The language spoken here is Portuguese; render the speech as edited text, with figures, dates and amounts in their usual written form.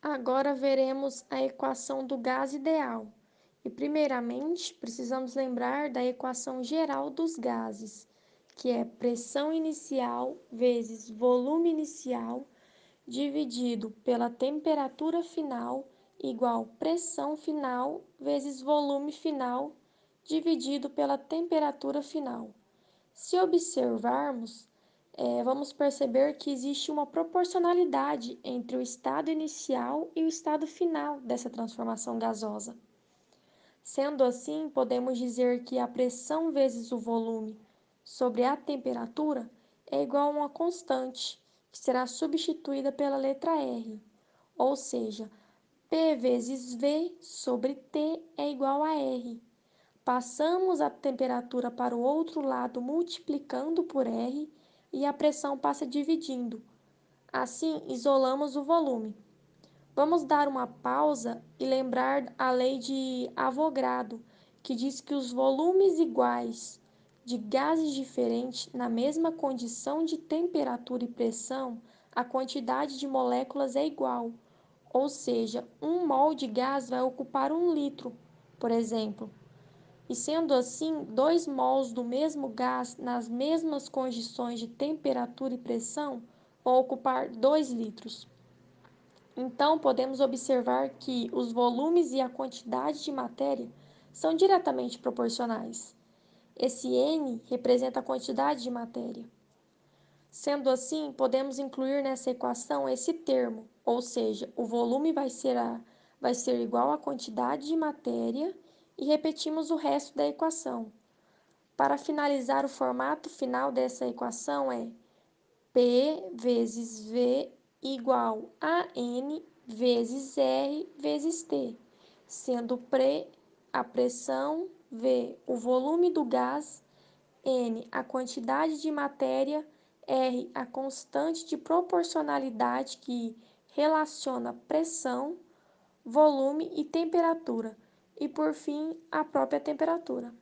Agora veremos a equação do gás ideal. E, primeiramente, precisamos lembrar da equação geral dos gases, que é pressão inicial vezes volume inicial dividido pela temperatura final igual pressão final vezes volume final dividido pela temperatura final. Se observarmos, vamos perceber que existe uma proporcionalidade entre o estado inicial e o estado final dessa transformação gasosa. Sendo assim, podemos dizer que a pressão vezes o volume sobre a temperatura é igual a uma constante, que será substituída pela letra R, ou seja, P vezes V sobre T é igual a R. Passamos a temperatura para o outro lado multiplicando por R e a pressão passa dividindo. Assim, isolamos o volume. Vamos dar uma pausa e lembrar a lei de Avogadro, que diz que os volumes iguais de gases diferentes na mesma condição de temperatura e pressão, a quantidade de moléculas é igual. Ou seja, 1 mol de gás vai ocupar 1 litro, por exemplo. E sendo assim, 2 mols do mesmo gás nas mesmas condições de temperatura e pressão vão ocupar 2 litros. Então, podemos observar que os volumes e a quantidade de matéria são diretamente proporcionais. Esse N representa a quantidade de matéria. Sendo assim, podemos incluir nessa equação esse termo, ou seja, o volume vai ser igual à quantidade de matéria e repetimos o resto da equação. Para finalizar, o formato final dessa equação é P vezes V igual a N vezes R vezes T, sendo a pressão, V o volume do gás, N a quantidade de matéria, R a constante de proporcionalidade que relaciona pressão, volume e temperatura, e por fim a própria temperatura.